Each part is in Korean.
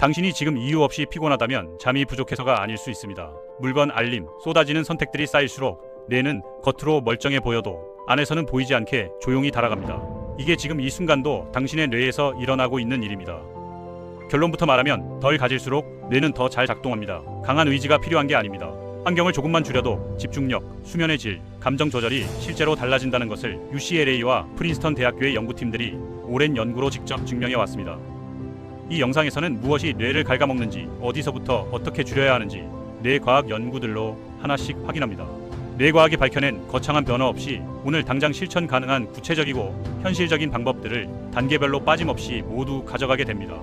당신이 지금 이유 없이 피곤하다면 잠이 부족해서가 아닐 수 있습니다. 물건 알림, 쏟아지는 선택들이 쌓일수록 뇌는 겉으로 멀쩡해 보여도 안에서는 보이지 않게 조용히 달아갑니다. 이게 지금 이 순간도 당신의 뇌에서 일어나고 있는 일입니다. 결론부터 말하면 덜 가질수록 뇌는 더 잘 작동합니다. 강한 의지가 필요한 게 아닙니다. 환경을 조금만 줄여도 집중력, 수면의 질, 감정 조절이 실제로 달라진다는 것을 UCLA와 프린스턴 대학교의 연구팀들이 오랜 연구로 직접 증명해 왔습니다. 이 영상에서는 무엇이 뇌를 갉아먹는지, 어디서부터 어떻게 줄여야 하는지 뇌과학 연구들로 하나씩 확인합니다. 뇌과학이 밝혀낸 거창한 변화 없이 오늘 당장 실천 가능한 구체적이고 현실적인 방법들을 단계별로 빠짐없이 모두 가져가게 됩니다.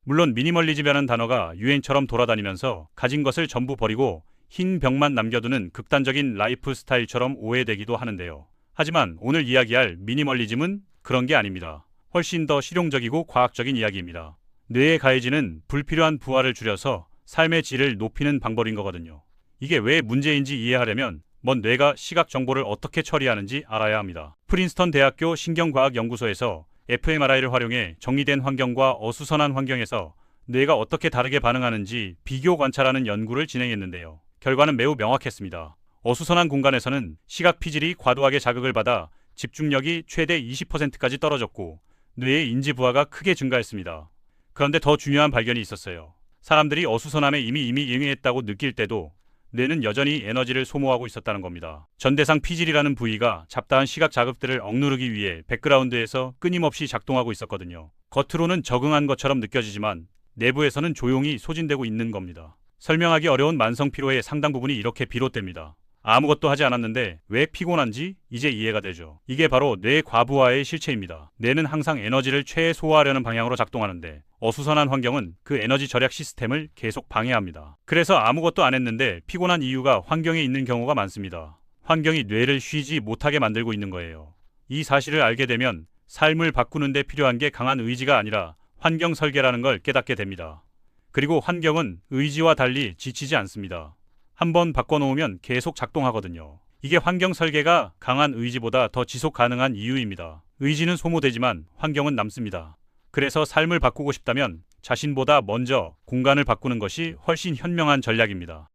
물론 미니멀리즘이라는 단어가 유행처럼 돌아다니면서 가진 것을 전부 버리고 흰 벽만 남겨두는 극단적인 라이프 스타일처럼 오해되기도 하는데요. 하지만 오늘 이야기할 미니멀리즘은 그런 게 아닙니다. 훨씬 더 실용적이고 과학적인 이야기입니다. 뇌에 가해지는 불필요한 부하를 줄여서 삶의 질을 높이는 방법인 거거든요. 이게 왜 문제인지 이해하려면 먼 뇌가 시각 정보를 어떻게 처리하는지 알아야 합니다. 프린스턴 대학교 신경과학연구소에서 fMRI를 활용해 정리된 환경과 어수선한 환경에서 뇌가 어떻게 다르게 반응하는지 비교 관찰하는 연구를 진행했는데요. 결과는 매우 명확했습니다. 어수선한 공간에서는 시각 피질이 과도하게 자극을 받아 집중력이 최대 20%까지 떨어졌고 뇌의 인지 부하가 크게 증가했습니다. 그런데 더 중요한 발견이 있었어요. 사람들이 어수선함에 이미 예민했다고 느낄 때도 뇌는 여전히 에너지를 소모하고 있었다는 겁니다. 전대상 피질이라는 부위가 잡다한 시각 자극들을 억누르기 위해 백그라운드에서 끊임없이 작동하고 있었거든요. 겉으로는 적응한 것처럼 느껴지지만 내부에서는 조용히 소진되고 있는 겁니다. 설명하기 어려운 만성 피로의 상당 부분이 이렇게 비롯됩니다. 아무것도 하지 않았는데 왜 피곤한지 이제 이해가 되죠. 이게 바로 뇌 과부하의 실체입니다. 뇌는 항상 에너지를 최소화하려는 방향으로 작동하는데 어수선한 환경은 그 에너지 절약 시스템을 계속 방해합니다. 그래서 아무것도 안 했는데 피곤한 이유가 환경에 있는 경우가 많습니다. 환경이 뇌를 쉬지 못하게 만들고 있는 거예요. 이 사실을 알게 되면 삶을 바꾸는 데 필요한 게 강한 의지가 아니라 환경 설계라는 걸 깨닫게 됩니다. 그리고 환경은 의지와 달리 지치지 않습니다. 한번 바꿔놓으면 계속 작동하거든요. 이게 환경 설계가 강한 의지보다 더 지속 가능한 이유입니다. 의지는 소모되지만 환경은 남습니다. 그래서 삶을 바꾸고 싶다면 자신보다 먼저 공간을 바꾸는 것이 훨씬 현명한 전략입니다.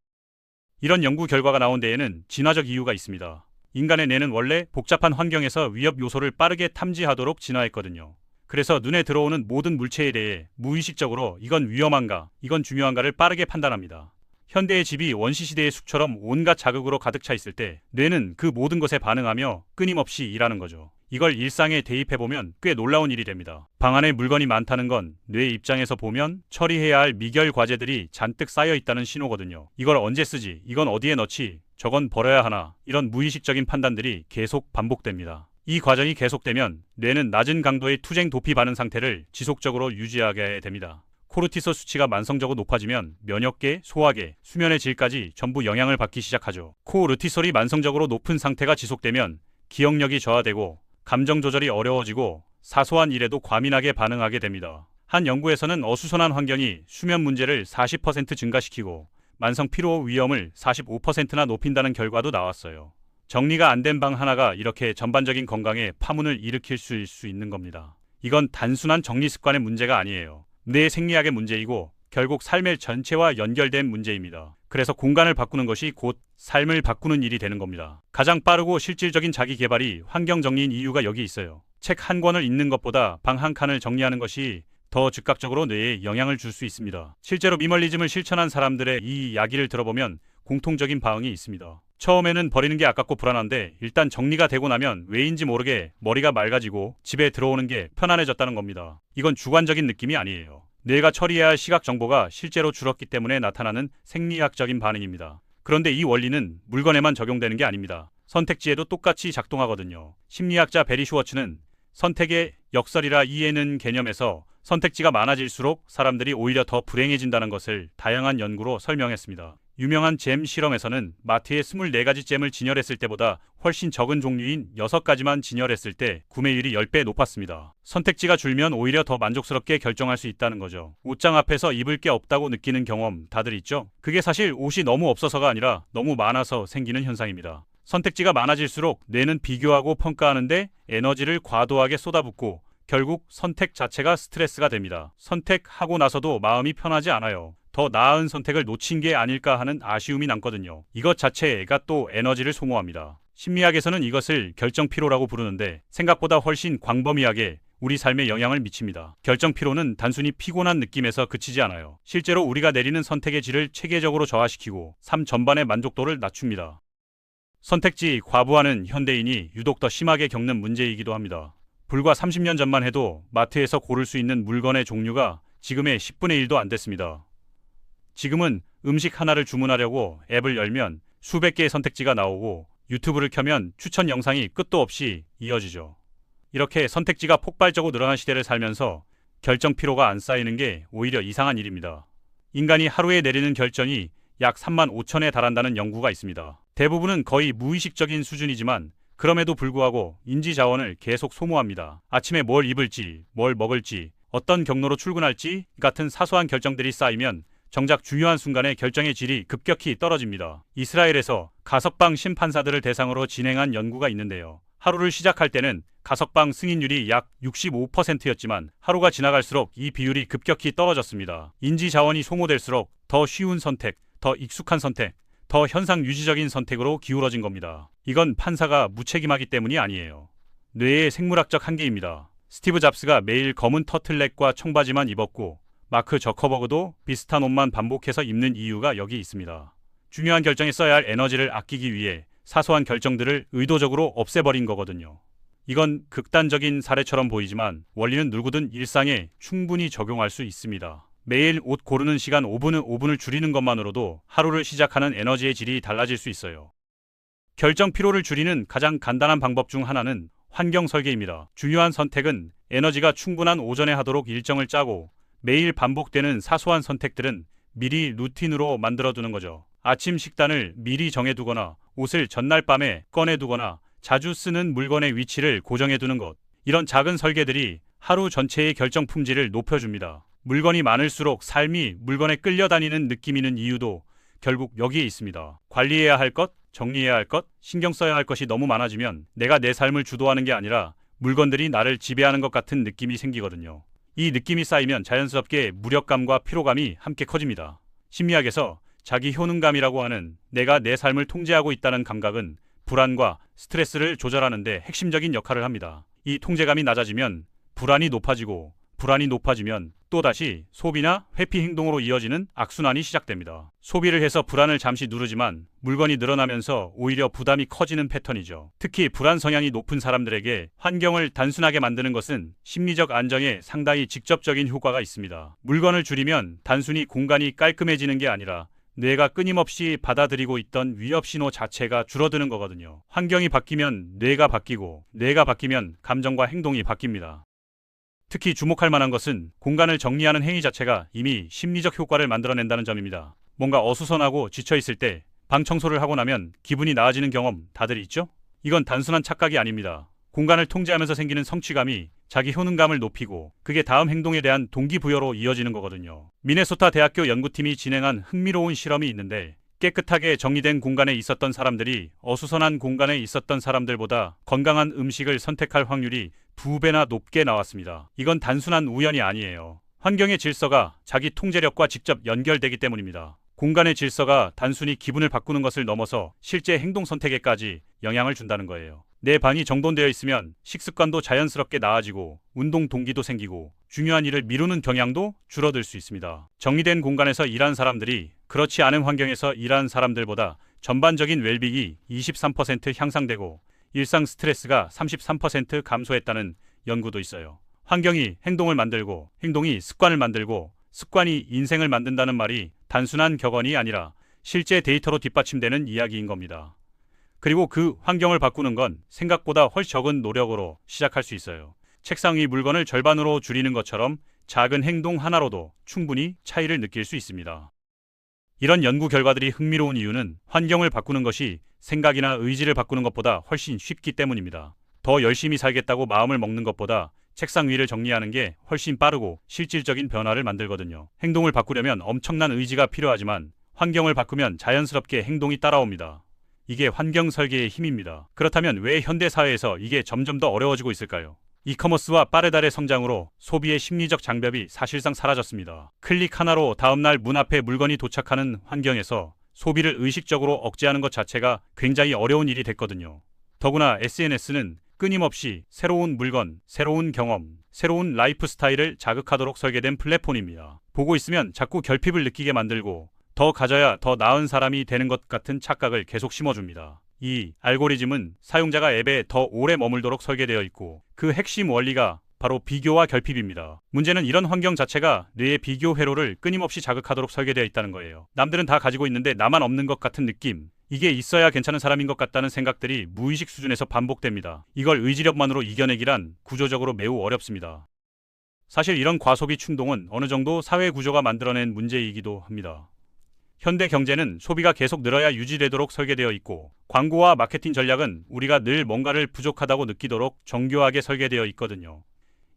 이런 연구 결과가 나온 데에는 진화적 이유가 있습니다. 인간의 뇌는 원래 복잡한 환경에서 위협 요소를 빠르게 탐지하도록 진화했거든요. 그래서 눈에 들어오는 모든 물체에 대해 무의식적으로 이건 위험한가, 이건 중요한가를 빠르게 판단합니다. 현대의 집이 원시시대의 숲처럼 온갖 자극으로 가득 차 있을 때 뇌는 그 모든 것에 반응하며 끊임없이 일하는 거죠. 이걸 일상에 대입해보면 꽤 놀라운 일이 됩니다. 방 안에 물건이 많다는 건 뇌 입장에서 보면 처리해야 할 미결 과제들이 잔뜩 쌓여 있다는 신호거든요. 이걸 언제 쓰지? 이건 어디에 넣지? 저건 버려야 하나? 이런 무의식적인 판단들이 계속 반복됩니다. 이 과정이 계속되면 뇌는 낮은 강도의 투쟁 도피 반응 상태를 지속적으로 유지하게 됩니다. 코르티솔 수치가 만성적으로 높아지면 면역계, 소화계, 수면의 질까지 전부 영향을 받기 시작하죠. 코르티솔이 만성적으로 높은 상태가 지속되면 기억력이 저하되고 감정 조절이 어려워지고 사소한 일에도 과민하게 반응하게 됩니다. 한 연구에서는 어수선한 환경이 수면 문제를 40% 증가시키고 만성 피로 위험을 45%나 높인다는 결과도 나왔어요. 정리가 안 된 방 하나가 이렇게 전반적인 건강에 파문을 일으킬 수 있는 겁니다. 이건 단순한 정리 습관의 문제가 아니에요. 뇌 생리학의 문제이고 결국 삶의 전체와 연결된 문제입니다. 그래서 공간을 바꾸는 것이 곧 삶을 바꾸는 일이 되는 겁니다. 가장 빠르고 실질적인 자기 개발이 환경 정리인 이유가 여기 있어요. 책 한 권을 읽는 것보다 방 한 칸을 정리하는 것이 더 즉각적으로 뇌에 영향을 줄 수 있습니다. 실제로 미니멀리즘을 실천한 사람들의 이 이야기를 들어보면 공통적인 반응이 있습니다. 처음에는 버리는 게 아깝고 불안한데 일단 정리가 되고 나면 왜인지 모르게 머리가 맑아지고 집에 들어오는 게 편안해졌다는 겁니다. 이건 주관적인 느낌이 아니에요. 뇌가 처리해야 할 시각 정보가 실제로 줄었기 때문에 나타나는 생리학적인 반응입니다. 그런데 이 원리는 물건에만 적용되는 게 아닙니다. 선택지에도 똑같이 작동하거든요. 심리학자 베리 슈워츠는 선택의 역설이라 이해는 개념에서 선택지가 많아질수록 사람들이 오히려 더 불행해진다는 것을 다양한 연구로 설명했습니다. 유명한 잼 실험에서는 마트에 24가지 잼을 진열했을 때보다 훨씬 적은 종류인 6가지만 진열했을 때 구매율이 10배 높았습니다. 선택지가 줄면 오히려 더 만족스럽게 결정할 수 있다는 거죠. 옷장 앞에서 입을 게 없다고 느끼는 경험 다들 있죠? 그게 사실 옷이 너무 없어서가 아니라 너무 많아서 생기는 현상입니다. 선택지가 많아질수록 뇌는 비교하고 평가하는데 에너지를 과도하게 쏟아붓고 결국 선택 자체가 스트레스가 됩니다. 선택하고 나서도 마음이 편하지 않아요. 더 나은 선택을 놓친 게 아닐까 하는 아쉬움이 남거든요. 이것 자체가 또 에너지를 소모합니다. 심리학에서는 이것을 결정 피로라고 부르는데 생각보다 훨씬 광범위하게 우리 삶에 영향을 미칩니다. 결정 피로는 단순히 피곤한 느낌에서 그치지 않아요. 실제로 우리가 내리는 선택의 질을 체계적으로 저하시키고 삶 전반의 만족도를 낮춥니다. 선택지 과부하는 현대인이 유독 더 심하게 겪는 문제이기도 합니다. 불과 30년 전만 해도 마트에서 고를 수 있는 물건의 종류가 지금의 10분의 1도 안 됐습니다. 지금은 음식 하나를 주문하려고 앱을 열면 수백 개의 선택지가 나오고 유튜브를 켜면 추천 영상이 끝도 없이 이어지죠. 이렇게 선택지가 폭발적으로 늘어난 시대를 살면서 결정 피로가 안 쌓이는 게 오히려 이상한 일입니다. 인간이 하루에 내리는 결정이 약 3만 5천에 달한다는 연구가 있습니다. 대부분은 거의 무의식적인 수준이지만 그럼에도 불구하고 인지 자원을 계속 소모합니다. 아침에 뭘 입을지, 뭘 먹을지, 어떤 경로로 출근할지 같은 사소한 결정들이 쌓이면 정작 중요한 순간에 결정의 질이 급격히 떨어집니다. 이스라엘에서 가석방 심판사들을 대상으로 진행한 연구가 있는데요. 하루를 시작할 때는 가석방 승인율이 약 65%였지만 하루가 지나갈수록 이 비율이 급격히 떨어졌습니다. 인지 자원이 소모될수록 더 쉬운 선택, 더 익숙한 선택, 더 현상 유지적인 선택으로 기울어진 겁니다. 이건 판사가 무책임하기 때문이 아니에요. 뇌의 생물학적 한계입니다. 스티브 잡스가 매일 검은 터틀넥과 청바지만 입었고 마크 저커버그도 비슷한 옷만 반복해서 입는 이유가 여기 있습니다. 중요한 결정에 써야 할 에너지를 아끼기 위해 사소한 결정들을 의도적으로 없애버린 거거든요. 이건 극단적인 사례처럼 보이지만 원리는 누구든 일상에 충분히 적용할 수 있습니다. 매일 옷 고르는 시간 5분을 줄이는 것만으로도 하루를 시작하는 에너지의 질이 달라질 수 있어요. 결정 피로를 줄이는 가장 간단한 방법 중 하나는 환경 설계입니다. 중요한 선택은 에너지가 충분한 오전에 하도록 일정을 짜고 매일 반복되는 사소한 선택들은 미리 루틴으로 만들어두는 거죠. 아침 식단을 미리 정해두거나 옷을 전날 밤에 꺼내두거나 자주 쓰는 물건의 위치를 고정해두는 것. 이런 작은 설계들이 하루 전체의 결정 품질을 높여줍니다. 물건이 많을수록 삶이 물건에 끌려다니는 느낌이는 이유도 결국 여기에 있습니다. 관리해야 할 것, 정리해야 할 것, 신경 써야 할 것이 너무 많아지면 내가 내 삶을 주도하는 게 아니라 물건들이 나를 지배하는 것 같은 느낌이 생기거든요. 이 느낌이 쌓이면 자연스럽게 무력감과 피로감이 함께 커집니다. 심리학에서 자기 효능감이라고 하는 내가 내 삶을 통제하고 있다는 감각은 불안과 스트레스를 조절하는 데 핵심적인 역할을 합니다. 이 통제감이 낮아지면 불안이 높아지면 또다시 소비나 회피 행동으로 이어지는 악순환이 시작됩니다. 소비를 해서 불안을 잠시 누르지만 물건이 늘어나면서 오히려 부담이 커지는 패턴이죠. 특히 불안 성향이 높은 사람들에게 환경을 단순하게 만드는 것은 심리적 안정에 상당히 직접적인 효과가 있습니다. 물건을 줄이면 단순히 공간이 깔끔해지는 게 아니라 뇌가 끊임없이 받아들이고 있던 위협 신호 자체가 줄어드는 거거든요. 환경이 바뀌면 뇌가 바뀌고 뇌가 바뀌면 감정과 행동이 바뀝니다. 특히 주목할 만한 것은 공간을 정리하는 행위 자체가 이미 심리적 효과를 만들어낸다는 점입니다. 뭔가 어수선하고 지쳐있을 때 방 청소를 하고 나면 기분이 나아지는 경험 다들 있죠? 이건 단순한 착각이 아닙니다. 공간을 통제하면서 생기는 성취감이 자기 효능감을 높이고 그게 다음 행동에 대한 동기부여로 이어지는 거거든요. 미네소타 대학교 연구팀이 진행한 흥미로운 실험이 있는데 깨끗하게 정리된 공간에 있었던 사람들이 어수선한 공간에 있었던 사람들보다 건강한 음식을 선택할 확률이 2배나 높게 나왔습니다. 이건 단순한 우연이 아니에요. 환경의 질서가 자기 통제력과 직접 연결되기 때문입니다. 공간의 질서가 단순히 기분을 바꾸는 것을 넘어서 실제 행동 선택에까지 영향을 준다는 거예요. 내 방이 정돈되어 있으면 식습관도 자연스럽게 나아지고 운동 동기도 생기고 중요한 일을 미루는 경향도 줄어들 수 있습니다. 정리된 공간에서 일한 사람들이 그렇지 않은 환경에서 일한 사람들보다 전반적인 웰빙이 23% 향상되고 일상 스트레스가 33% 감소했다는 연구도 있어요. 환경이 행동을 만들고 행동이 습관을 만들고 습관이 인생을 만든다는 말이 단순한 격언이 아니라 실제 데이터로 뒷받침되는 이야기인 겁니다. 그리고 그 환경을 바꾸는 건 생각보다 훨씬 적은 노력으로 시작할 수 있어요. 책상 위 물건을 절반으로 줄이는 것처럼 작은 행동 하나로도 충분히 차이를 느낄 수 있습니다. 이런 연구 결과들이 흥미로운 이유는 환경을 바꾸는 것이 생각이나 의지를 바꾸는 것보다 훨씬 쉽기 때문입니다. 더 열심히 살겠다고 마음을 먹는 것보다 책상 위를 정리하는 게 훨씬 빠르고 실질적인 변화를 만들거든요. 행동을 바꾸려면 엄청난 의지가 필요하지만 환경을 바꾸면 자연스럽게 행동이 따라옵니다. 이게 환경 설계의 힘입니다. 그렇다면 왜 현대 사회에서 이게 점점 더 어려워지고 있을까요? 이커머스와 빠르달의 성장으로 소비의 심리적 장벽이 사실상 사라졌습니다. 클릭 하나로 다음날 문 앞에 물건이 도착하는 환경에서 소비를 의식적으로 억제하는 것 자체가 굉장히 어려운 일이 됐거든요. 더구나 SNS는 끊임없이 새로운 물건, 새로운 경험, 새로운 라이프 스타일을 자극하도록 설계된 플랫폼입니다. 보고 있으면 자꾸 결핍을 느끼게 만들고 더 가져야 더 나은 사람이 되는 것 같은 착각을 계속 심어줍니다. 이 알고리즘은 사용자가 앱에 더 오래 머물도록 설계되어 있고 그 핵심 원리가 바로 비교와 결핍입니다. 문제는 이런 환경 자체가 뇌의 비교 회로를 끊임없이 자극하도록 설계되어 있다는 거예요. 남들은 다 가지고 있는데 나만 없는 것 같은 느낌, 이게 있어야 괜찮은 사람인 것 같다는 생각들이 무의식 수준에서 반복됩니다. 이걸 의지력만으로 이겨내기란 구조적으로 매우 어렵습니다. 사실 이런 과소비 충동은 어느 정도 사회 구조가 만들어낸 문제이기도 합니다. 현대 경제는 소비가 계속 늘어야 유지되도록 설계되어 있고 광고와 마케팅 전략은 우리가 늘 뭔가를 부족하다고 느끼도록 정교하게 설계되어 있거든요.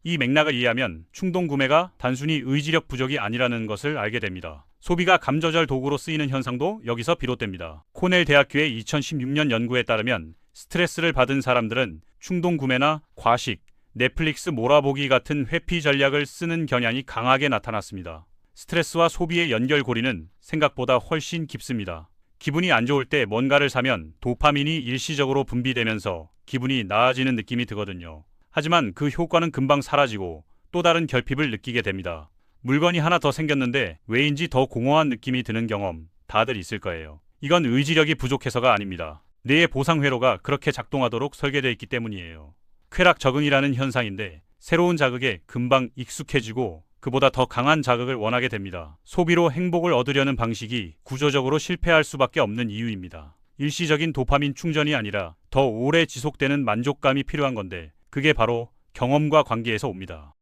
이 맥락을 이해하면 충동 구매가 단순히 의지력 부족이 아니라는 것을 알게 됩니다. 소비가 감 조절 도구로 쓰이는 현상도 여기서 비롯됩니다. 코넬 대학교의 2016년 연구에 따르면 스트레스를 받은 사람들은 충동 구매나 과식, 넷플릭스 몰아보기 같은 회피 전략을 쓰는 경향이 강하게 나타났습니다. 스트레스와 소비의 연결고리는 생각보다 훨씬 깊습니다. 기분이 안 좋을 때 뭔가를 사면 도파민이 일시적으로 분비되면서 기분이 나아지는 느낌이 들거든요. 하지만 그 효과는 금방 사라지고 또 다른 결핍을 느끼게 됩니다. 물건이 하나 더 생겼는데 왜인지 더 공허한 느낌이 드는 경험 다들 있을 거예요. 이건 의지력이 부족해서가 아닙니다. 뇌의 보상 회로가 그렇게 작동하도록 설계되어 있기 때문이에요. 쾌락 적응이라는 현상인데 새로운 자극에 금방 익숙해지고 그보다 더 강한 자극을 원하게 됩니다. 소비로 행복을 얻으려는 방식이 구조적으로 실패할 수밖에 없는 이유입니다. 일시적인 도파민 충전이 아니라 더 오래 지속되는 만족감이 필요한 건데 그게 바로 경험과 관계에서 옵니다.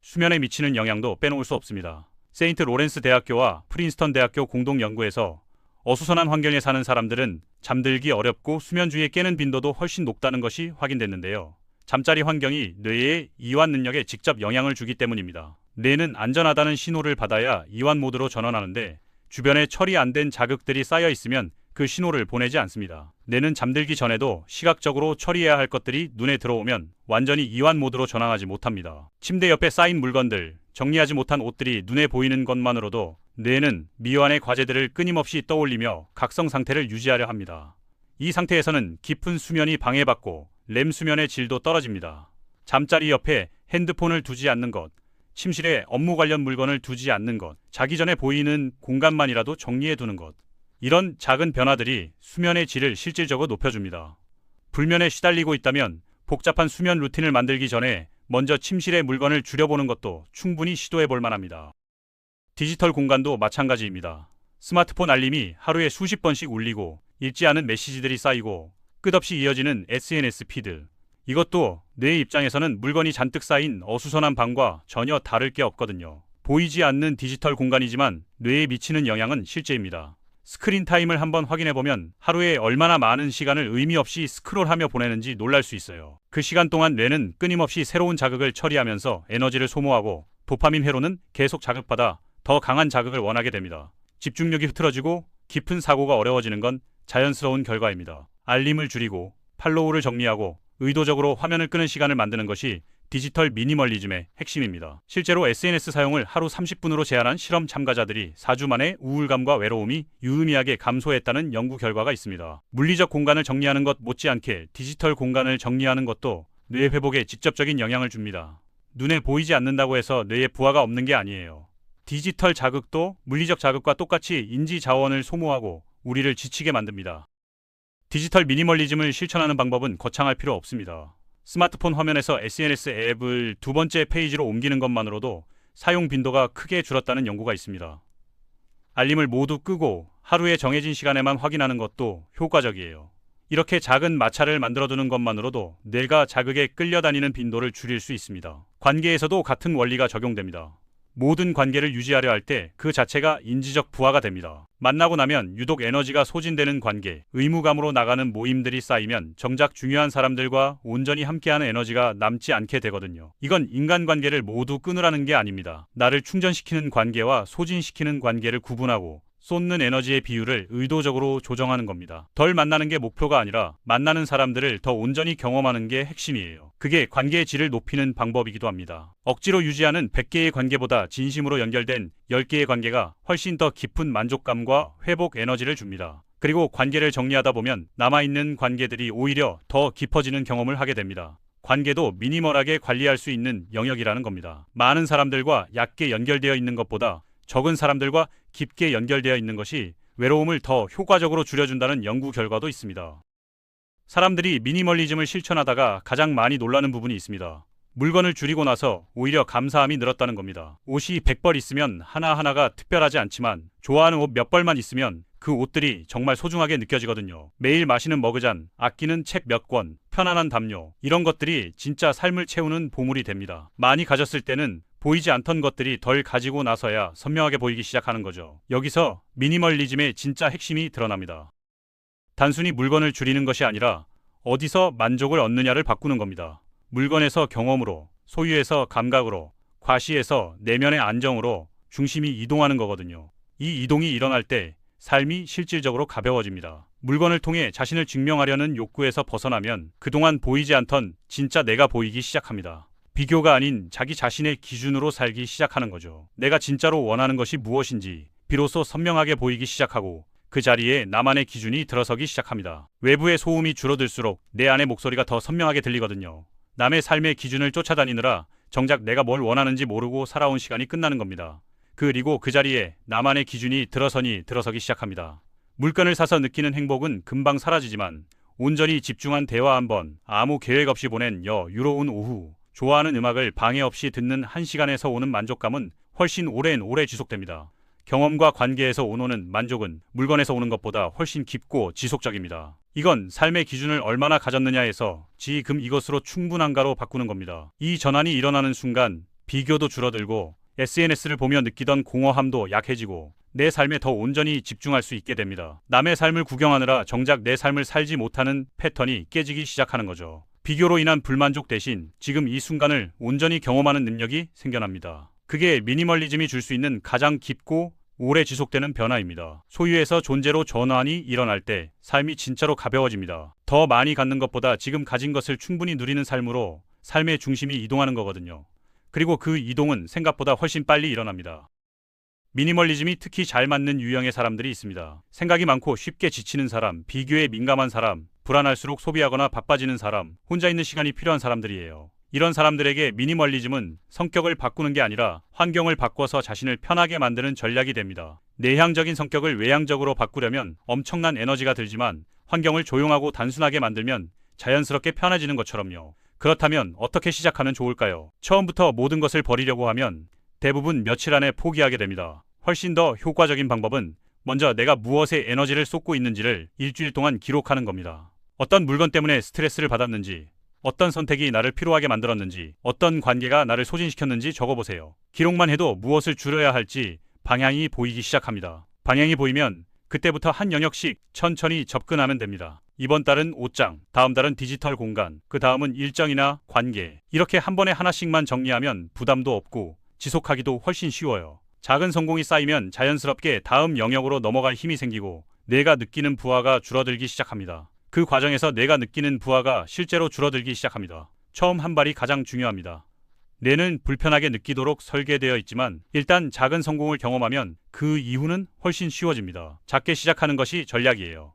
수면에 미치는 영향도 빼놓을 수 없습니다. 세인트 로렌스 대학교와 프린스턴 대학교 공동 연구에서 어수선한 환경에 사는 사람들은 잠들기 어렵고 수면주에 깨는 빈도도 훨씬 높다는 것이 확인됐는데요. 잠자리 환경이 뇌의 이완 능력에 직접 영향을 주기 때문입니다. 뇌는 안전하다는 신호를 받아야 이완 모드로 전환하는데 주변에 처리 안 된 자극들이 쌓여 있으면 그 신호를 보내지 않습니다. 뇌는 잠들기 전에도 시각적으로 처리해야 할 것들이 눈에 들어오면 완전히 이완 모드로 전환하지 못합니다. 침대 옆에 쌓인 물건들, 정리하지 못한 옷들이 눈에 보이는 것만으로도 뇌는 미완의 과제들을 끊임없이 떠올리며 각성 상태를 유지하려 합니다. 이 상태에서는 깊은 수면이 방해받고 렘 수면의 질도 떨어집니다. 잠자리 옆에 핸드폰을 두지 않는 것, 침실에 업무 관련 물건을 두지 않는 것, 자기 전에 보이는 공간만이라도 정리해 두는 것. 이런 작은 변화들이 수면의 질을 실질적으로 높여줍니다. 불면에 시달리고 있다면 복잡한 수면 루틴을 만들기 전에 먼저 침실의 물건을 줄여보는 것도 충분히 시도해 볼 만합니다. 디지털 공간도 마찬가지입니다. 스마트폰 알림이 하루에 수십 번씩 울리고 읽지 않은 메시지들이 쌓이고 끝없이 이어지는 SNS 피드. 이것도 뇌 입장에서는 물건이 잔뜩 쌓인 어수선한 방과 전혀 다를 게 없거든요. 보이지 않는 디지털 공간이지만 뇌에 미치는 영향은 실제입니다. 스크린 타임을 한번 확인해보면 하루에 얼마나 많은 시간을 의미 없이 스크롤하며 보내는지 놀랄 수 있어요. 그 시간 동안 뇌는 끊임없이 새로운 자극을 처리하면서 에너지를 소모하고 도파민 회로는 계속 자극받아 더 강한 자극을 원하게 됩니다. 집중력이 흐트러지고 깊은 사고가 어려워지는 건 자연스러운 결과입니다. 알림을 줄이고 팔로우를 정리하고 의도적으로 화면을 끄는 시간을 만드는 것이 디지털 미니멀리즘의 핵심입니다. 실제로 SNS 사용을 하루 30분으로 제한한 실험 참가자들이 4주 만에 우울감과 외로움이 유의미하게 감소했다는 연구 결과가 있습니다. 물리적 공간을 정리하는 것 못지않게 디지털 공간을 정리하는 것도 뇌 회복에 직접적인 영향을 줍니다. 눈에 보이지 않는다고 해서 뇌에 부하가 없는 게 아니에요. 디지털 자극도 물리적 자극과 똑같이 인지 자원을 소모하고 우리를 지치게 만듭니다. 디지털 미니멀리즘을 실천하는 방법은 거창할 필요 없습니다. 스마트폰 화면에서 SNS 앱을 두 번째 페이지로 옮기는 것만으로도 사용 빈도가 크게 줄었다는 연구가 있습니다. 알림을 모두 끄고 하루에 정해진 시간에만 확인하는 것도 효과적이에요. 이렇게 작은 마찰을 만들어두는 것만으로도 뇌가 자극에 끌려다니는 빈도를 줄일 수 있습니다. 관계에서도 같은 원리가 적용됩니다. 모든 관계를 유지하려 할 때 그 자체가 인지적 부하가 됩니다. 만나고 나면 유독 에너지가 소진되는 관계, 의무감으로 나가는 모임들이 쌓이면 정작 중요한 사람들과 온전히 함께하는 에너지가 남지 않게 되거든요. 이건 인간관계를 모두 끊으라는 게 아닙니다. 나를 충전시키는 관계와 소진시키는 관계를 구분하고 쏟는 에너지의 비율을 의도적으로 조정하는 겁니다. 덜 만나는 게 목표가 아니라 만나는 사람들을 더 온전히 경험하는 게 핵심이에요. 그게 관계의 질을 높이는 방법이기도 합니다. 억지로 유지하는 100개의 관계보다 진심으로 연결된 10개의 관계가 훨씬 더 깊은 만족감과 회복 에너지를 줍니다. 그리고 관계를 정리하다 보면 남아있는 관계들이 오히려 더 깊어지는 경험을 하게 됩니다. 관계도 미니멀하게 관리할 수 있는 영역이라는 겁니다. 많은 사람들과 얕게 연결되어 있는 것보다 적은 사람들과 깊게 연결되어 있는 것이 외로움을 더 효과적으로 줄여준다는 연구 결과도 있습니다. 사람들이 미니멀리즘을 실천하다가 가장 많이 놀라는 부분이 있습니다. 물건을 줄이고 나서 오히려 감사함이 늘었다는 겁니다. 옷이 100벌 있으면 하나하나가 특별하지 않지만 좋아하는 옷 몇 벌만 있으면 그 옷들이 정말 소중하게 느껴지거든요. 매일 마시는 머그잔, 아끼는 책 몇 권, 편안한 담요, 이런 것들이 진짜 삶을 채우는 보물이 됩니다. 많이 가졌을 때는 보이지 않던 것들이 덜 가지고 나서야 선명하게 보이기 시작하는 거죠. 여기서 미니멀리즘의 진짜 핵심이 드러납니다. 단순히 물건을 줄이는 것이 아니라 어디서 만족을 얻느냐를 바꾸는 겁니다. 물건에서 경험으로, 소유에서 감각으로, 과시에서 내면의 안정으로 중심이 이동하는 거거든요. 이 이동이 일어날 때 삶이 실질적으로 가벼워집니다. 물건을 통해 자신을 증명하려는 욕구에서 벗어나면 그동안 보이지 않던 진짜 내가 보이기 시작합니다. 비교가 아닌 자기 자신의 기준으로 살기 시작하는 거죠. 내가 진짜로 원하는 것이 무엇인지 비로소 선명하게 보이기 시작하고 그 자리에 나만의 기준이 들어서기 시작합니다. 외부의 소음이 줄어들수록 내 안의 목소리가 더 선명하게 들리거든요. 남의 삶의 기준을 쫓아다니느라 정작 내가 뭘 원하는지 모르고 살아온 시간이 끝나는 겁니다. 그리고 그 자리에 나만의 기준이 들어서기 시작합니다. 물건을 사서 느끼는 행복은 금방 사라지지만 온전히 집중한 대화 한 번, 아무 계획 없이 보낸 여유로운 오후, 좋아하는 음악을 방해 없이 듣는 1시간에서 오는 만족감은 훨씬 오래 지속됩니다. 경험과 관계에서 오는 만족은 물건에서 오는 것보다 훨씬 깊고 지속적입니다. 이건 삶의 기준을 얼마나 가졌느냐에서 지금 이것으로 충분한가로 바꾸는 겁니다. 이 전환이 일어나는 순간 비교도 줄어들고 SNS를 보며 느끼던 공허함도 약해지고 내 삶에 더 온전히 집중할 수 있게 됩니다. 남의 삶을 구경하느라 정작 내 삶을 살지 못하는 패턴이 깨지기 시작하는 거죠. 비교로 인한 불만족 대신 지금 이 순간을 온전히 경험하는 능력이 생겨납니다. 그게 미니멀리즘이 줄 수 있는 가장 깊고 오래 지속되는 변화입니다. 소유에서 존재로 전환이 일어날 때 삶이 진짜로 가벼워집니다. 더 많이 갖는 것보다 지금 가진 것을 충분히 누리는 삶으로 삶의 중심이 이동하는 거거든요. 그리고 그 이동은 생각보다 훨씬 빨리 일어납니다. 미니멀리즘이 특히 잘 맞는 유형의 사람들이 있습니다. 생각이 많고 쉽게 지치는 사람, 비교에 민감한 사람, 불안할수록 소비하거나 바빠지는 사람, 혼자 있는 시간이 필요한 사람들이에요. 이런 사람들에게 미니멀리즘은 성격을 바꾸는 게 아니라 환경을 바꿔서 자신을 편하게 만드는 전략이 됩니다. 내향적인 성격을 외향적으로 바꾸려면 엄청난 에너지가 들지만 환경을 조용하고 단순하게 만들면 자연스럽게 편해지는 것처럼요. 그렇다면 어떻게 시작하면 좋을까요? 처음부터 모든 것을 버리려고 하면 대부분 며칠 안에 포기하게 됩니다. 훨씬 더 효과적인 방법은 먼저 내가 무엇에 에너지를 쏟고 있는지를 일주일 동안 기록하는 겁니다. 어떤 물건 때문에 스트레스를 받았는지, 어떤 선택이 나를 피로하게 만들었는지, 어떤 관계가 나를 소진시켰는지 적어보세요. 기록만 해도 무엇을 줄여야 할지 방향이 보이기 시작합니다. 방향이 보이면 그때부터 한 영역씩 천천히 접근하면 됩니다. 이번 달은 옷장, 다음 달은 디지털 공간, 그 다음은 일정이나 관계. 이렇게 한 번에 하나씩만 정리하면 부담도 없고 지속하기도 훨씬 쉬워요. 작은 성공이 쌓이면 자연스럽게 다음 영역으로 넘어갈 힘이 생기고 내가 느끼는 부하가 줄어들기 시작합니다. 그 과정에서 내가 느끼는 부하가 실제로 줄어들기 시작합니다. 처음 한 발이 가장 중요합니다. 뇌는 불편하게 느끼도록 설계되어 있지만 일단 작은 성공을 경험하면 그 이후는 훨씬 쉬워집니다. 작게 시작하는 것이 전략이에요.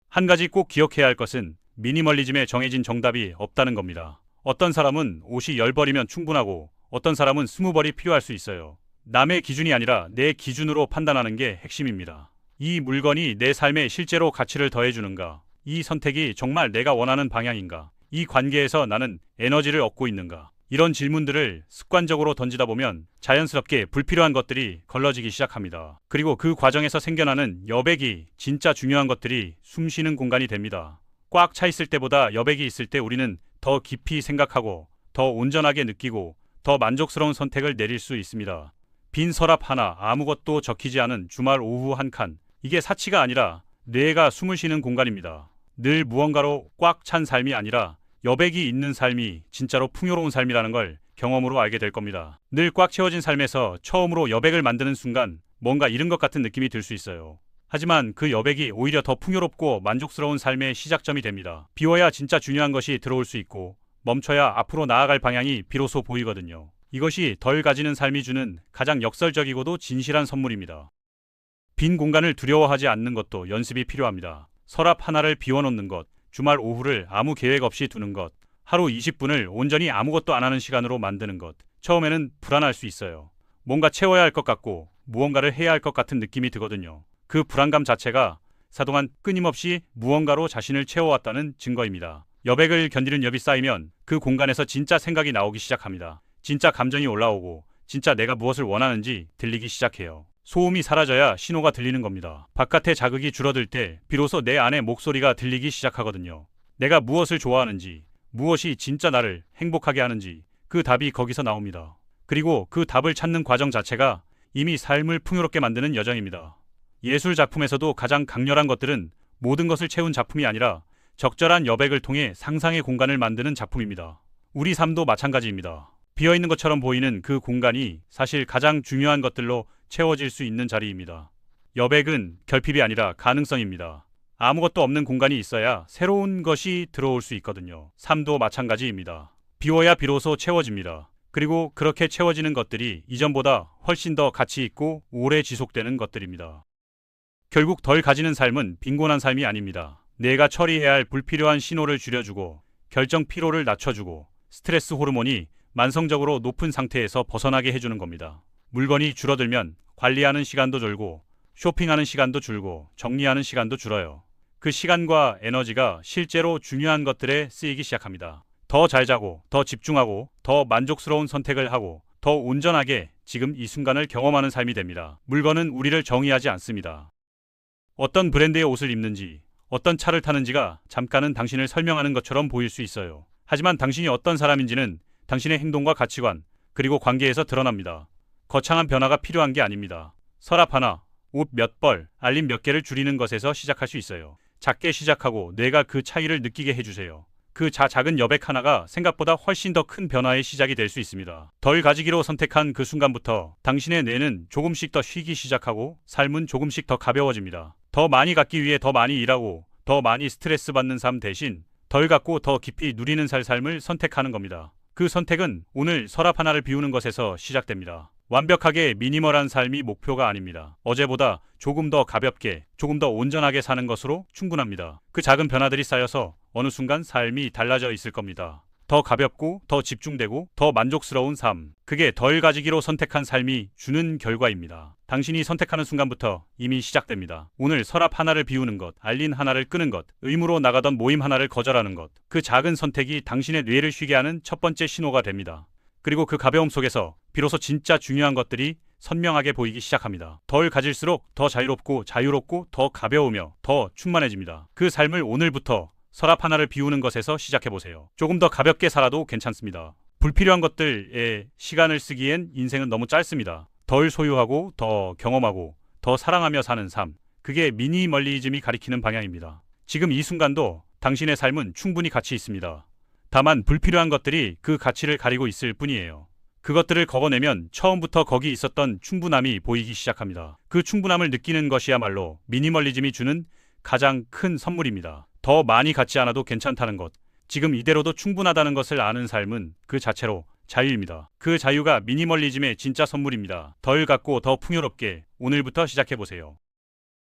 한 가지 꼭 기억해야 할 것은 미니멀리즘에 정해진 정답이 없다는 겁니다. 어떤 사람은 옷이 10벌이면 충분하고 어떤 사람은 20벌이 필요할 수 있어요. 남의 기준이 아니라 내 기준으로 판단하는 게 핵심입니다. 이 물건이 내 삶에 실제로 가치를 더해주는가? 이 선택이 정말 내가 원하는 방향인가? 이 관계에서 나는 에너지를 얻고 있는가? 이런 질문들을 습관적으로 던지다 보면 자연스럽게 불필요한 것들이 걸러지기 시작합니다. 그리고 그 과정에서 생겨나는 여백이 진짜 중요한 것들이 숨쉬는 공간이 됩니다. 꽉 차 있을 때보다 여백이 있을 때 우리는 더 깊이 생각하고 더 온전하게 느끼고 더 만족스러운 선택을 내릴 수 있습니다. 빈 서랍 하나, 아무것도 적히지 않은 주말 오후 한 칸. 이게 사치가 아니라 뇌가 숨을 쉬는 공간입니다. 늘 무언가로 꽉 찬 삶이 아니라 여백이 있는 삶이 진짜로 풍요로운 삶이라는 걸 경험으로 알게 될 겁니다. 늘 꽉 채워진 삶에서 처음으로 여백을 만드는 순간 뭔가 잃은 것 같은 느낌이 들 수 있어요. 하지만 그 여백이 오히려 더 풍요롭고 만족스러운 삶의 시작점이 됩니다. 비워야 진짜 중요한 것이 들어올 수 있고 멈춰야 앞으로 나아갈 방향이 비로소 보이거든요. 이것이 덜 가지는 삶이 주는 가장 역설적이고도 진실한 선물입니다. 빈 공간을 두려워하지 않는 것도 연습이 필요합니다. 서랍 하나를 비워놓는 것, 주말 오후를 아무 계획 없이 두는 것, 하루 20분을 온전히 아무것도 안 하는 시간으로 만드는 것. 처음에는 불안할 수 있어요. 뭔가 채워야 할 것 같고 무언가를 해야 할 것 같은 느낌이 드거든요. 그 불안감 자체가 사동안 끊임없이 무언가로 자신을 채워왔다는 증거입니다. 여백을 견디는 엽이 쌓이면 그 공간에서 진짜 생각이 나오기 시작합니다. 진짜 감정이 올라오고 진짜 내가 무엇을 원하는지 들리기 시작해요. 소음이 사라져야 신호가 들리는 겁니다. 바깥의 자극이 줄어들 때 비로소 내 안의 목소리가 들리기 시작하거든요. 내가 무엇을 좋아하는지, 무엇이 진짜 나를 행복하게 하는지 그 답이 거기서 나옵니다. 그리고 그 답을 찾는 과정 자체가 이미 삶을 풍요롭게 만드는 여정입니다. 예술 작품에서도 가장 강렬한 것들은 모든 것을 채운 작품이 아니라 적절한 여백을 통해 상상의 공간을 만드는 작품입니다. 우리 삶도 마찬가지입니다. 비어있는 것처럼 보이는 그 공간이 사실 가장 중요한 것들로 채워질 수 있는 자리입니다. 여백은 결핍이 아니라 가능성입니다. 아무것도 없는 공간이 있어야 새로운 것이 들어올 수 있거든요. 삶도 마찬가지입니다. 비워야 비로소 채워집니다. 그리고 그렇게 채워지는 것들이 이전보다 훨씬 더 가치 있고 오래 지속되는 것들입니다. 결국 덜 가지는 삶은 빈곤한 삶이 아닙니다. 내가 처리해야 할 불필요한 신호를 줄여주고 결정 피로를 낮춰주고 스트레스 호르몬이 만성적으로 높은 상태에서 벗어나게 해주는 겁니다. 물건이 줄어들면 관리하는 시간도 줄고 쇼핑하는 시간도 줄고 정리하는 시간도 줄어요. 그 시간과 에너지가 실제로 중요한 것들에 쓰이기 시작합니다. 더 잘 자고, 더 집중하고, 더 만족스러운 선택을 하고, 더 온전하게 지금 이 순간을 경험하는 삶이 됩니다. 물건은 우리를 정의하지 않습니다. 어떤 브랜드의 옷을 입는지, 어떤 차를 타는지가 잠깐은 당신을 설명하는 것처럼 보일 수 있어요. 하지만 당신이 어떤 사람인지는 당신의 행동과 가치관, 그리고 관계에서 드러납니다. 거창한 변화가 필요한 게 아닙니다. 서랍 하나, 옷 몇 벌, 알림 몇 개를 줄이는 것에서 시작할 수 있어요. 작게 시작하고 뇌가 그 차이를 느끼게 해주세요. 그 작은 여백 하나가 생각보다 훨씬 더 큰 변화의 시작이 될 수 있습니다. 덜 가지기로 선택한 그 순간부터 당신의 뇌는 조금씩 더 쉬기 시작하고 삶은 조금씩 더 가벼워집니다. 더 많이 갖기 위해 더 많이 일하고 더 많이 스트레스 받는 삶 대신 덜 갖고 더 깊이 누리는 삶을 선택하는 겁니다. 그 선택은 오늘 서랍 하나를 비우는 것에서 시작됩니다. 완벽하게 미니멀한 삶이 목표가 아닙니다. 어제보다 조금 더 가볍게, 조금 더 온전하게 사는 것으로 충분합니다. 그 작은 변화들이 쌓여서 어느 순간 삶이 달라져 있을 겁니다. 더 가볍고, 더 집중되고, 더 만족스러운 삶. 그게 덜 가지기로 선택한 삶이 주는 결과입니다. 당신이 선택하는 순간부터 이미 시작됩니다. 오늘 서랍 하나를 비우는 것, 알림 하나를 끄는 것, 의무로 나가던 모임 하나를 거절하는 것. 그 작은 선택이 당신의 뇌를 쉬게 하는 첫 번째 신호가 됩니다. 그리고 그 가벼움 속에서 비로소 진짜 중요한 것들이 선명하게 보이기 시작합니다. 덜 가질수록 더 자유롭고 더 가벼우며 더 충만해집니다. 그 삶을 오늘부터 서랍 하나를 비우는 것에서 시작해보세요. 조금 더 가볍게 살아도 괜찮습니다. 불필요한 것들에 시간을 쓰기엔 인생은 너무 짧습니다. 덜 소유하고 더 경험하고 더 사랑하며 사는 삶. 그게 미니멀리즘이 가리키는 방향입니다. 지금 이 순간도 당신의 삶은 충분히 가치 있습니다. 다만 불필요한 것들이 그 가치를 가리고 있을 뿐이에요. 그것들을 걷어내면 처음부터 거기 있었던 충분함이 보이기 시작합니다. 그 충분함을 느끼는 것이야말로 미니멀리즘이 주는 가장 큰 선물입니다. 더 많이 갖지 않아도 괜찮다는 것, 지금 이대로도 충분하다는 것을 아는 삶은 그 자체로 자유입니다. 그 자유가 미니멀리즘의 진짜 선물입니다. 덜 갖고 더 풍요롭게 오늘부터 시작해보세요.